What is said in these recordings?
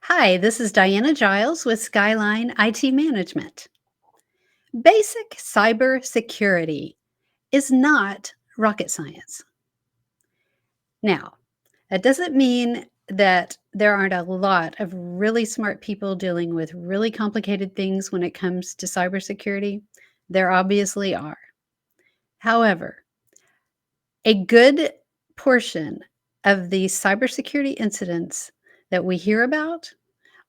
Hi, this is Diana Giles with Skyline IT Management. Basic cyber security is not rocket science. Now, that doesn't mean that there aren't a lot of really smart people dealing with really complicated things when it comes to cybersecurity. There obviously are. However, a good portion of the cybersecurity incidents that we hear about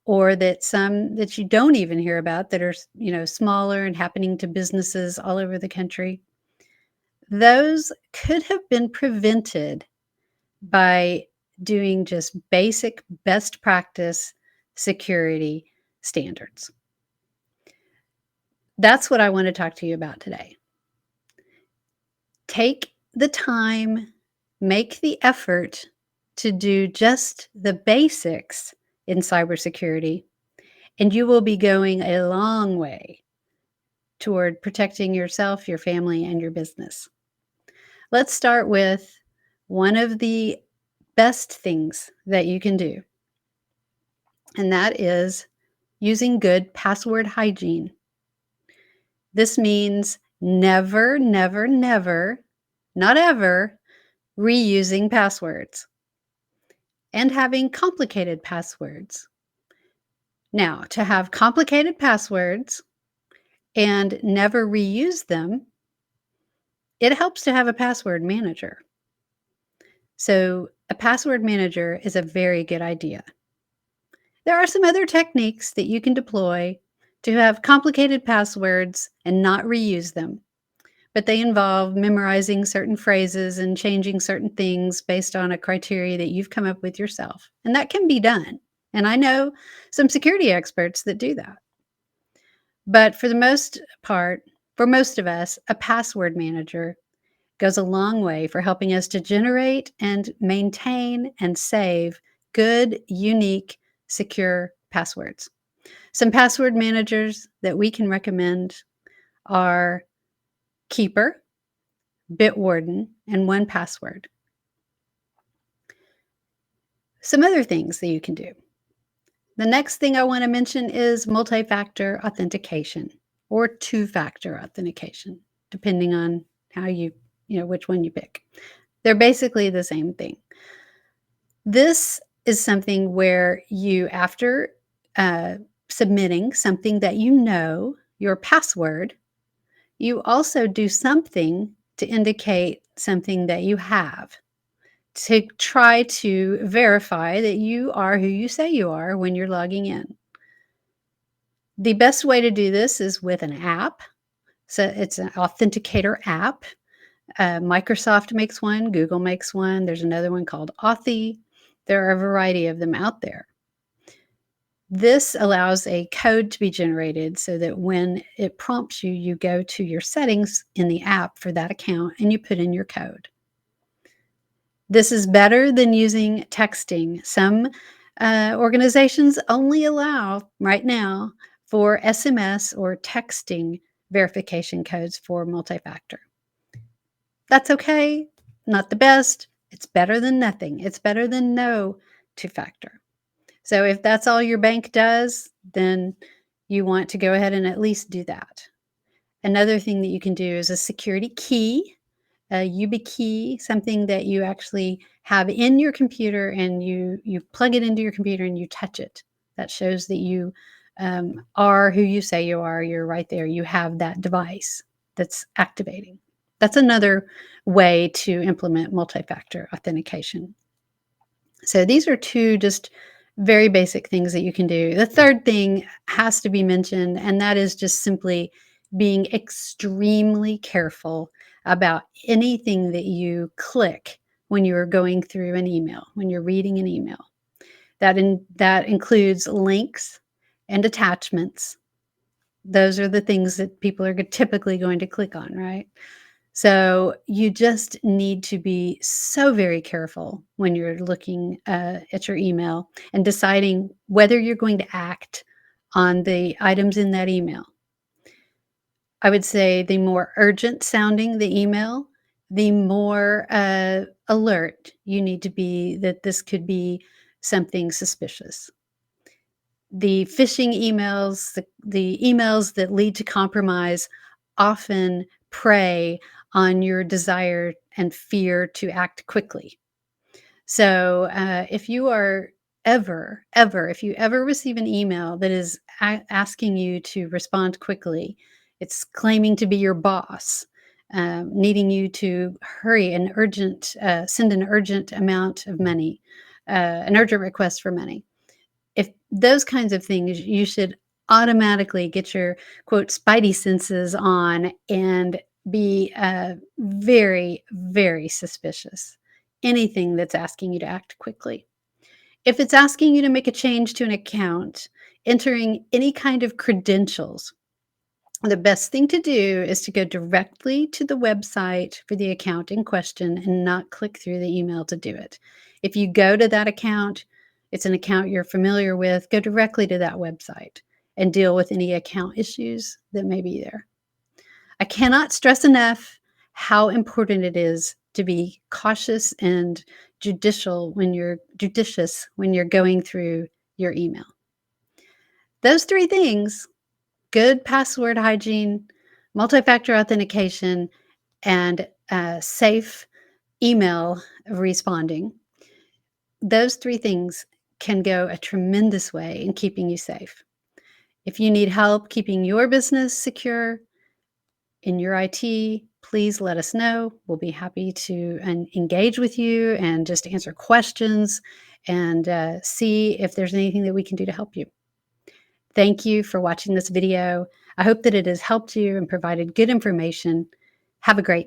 or that some that you don't even hear about that are smaller and happening to businesses all over the country, those could have been prevented by doing just basic best practice security standards. That's what I want to talk to you about today. Take the time, make the effort to do just the basics in cybersecurity, and you will be going a long way toward protecting yourself, your family, and your business. Let's start with one of the best things that you can do, and that is using good password hygiene. This means never, never, never, not ever, reusing passwords and having complicated passwords. Now, to have complicated passwords and never reuse them, it helps to have a password manager. So, a password manager is a very good idea. There are some other techniques that you can deploy to have complicated passwords and not reuse them, but they involve memorizing certain phrases and changing certain things based on a criteria that you've come up with yourself. And that can be done. And I know some security experts that do that. But for the most part, for most of us, a password manager goes a long way for helping us to generate and maintain and save good, unique, secure passwords. Some password managers that we can recommend are Keeper, Bitwarden, and 1Password. Some other things that you can do. The next thing I want to mention is multi-factor authentication or two-factor authentication, depending on how which one you pick. They're basically the same thing. This is something where you, after submitting something that you know, your password, you also do something to indicate something that you have to try to verify that you are who you say you are when you're logging in. The best way to do this is with an app. So it's an authenticator app. Microsoft makes one, Google makes one. There's another one called Authy. There are a variety of them out there. This allows a code to be generated so that when it prompts you, you go to your settings in the app for that account and you put in your code. This is better than using texting. Some organizations only allow right now for SMS or texting verification codes for multi-factor. That's okay, not the best. It's better than nothing. It's better than no two-factor. So if that's all your bank does, then you want to go ahead and at least do that. Another thing that you can do is a security key, a YubiKey, something that you actually have in your computer and you plug it into your computer and you touch it. That shows that you are who you say you are. You're right there. You have that device that's activating. That's another way to implement multi-factor authentication. So these are two just very basic things that you can do. The third thing has to be mentioned, and that is just simply being extremely careful about anything that you click when you are going through an email, when you're reading an email. That includes links and attachments. Those are the things that people are typically going to click on, right? So you just need to be so very careful when you're looking at your email and deciding whether you're going to act on the items in that email. I would say the more urgent sounding the email, the more alert you need to be that this could be something suspicious. The phishing emails, the emails that lead to compromise often prey on your desire and fear to act quickly. So, if you are if you ever receive an email that is asking you to respond quickly, it's claiming to be your boss, needing you to hurry an urgent, send an urgent amount of money, an urgent request for money. If those kinds of things, you should automatically get your quote spidey senses on and be very, very suspicious. Anything that's asking you to act quickly. If it's asking you to make a change to an account, entering any kind of credentials, the best thing to do is to go directly to the website for the account in question and not click through the email to do it. If you go to that account, it's an account you're familiar with, go directly to that website and deal with any account issues that may be there. I cannot stress enough how important it is to be cautious and judicious when you're going through your email. Those three things, good password hygiene, multi-factor authentication, and safe email responding. Those three things can go a tremendous way in keeping you safe. If you need help keeping your business secure in your IT, please let us know. We'll be happy to engage with you and just answer questions and see if there's anything that we can do to help you. Thank you for watching this video. I hope that it has helped you and provided good information. Have a great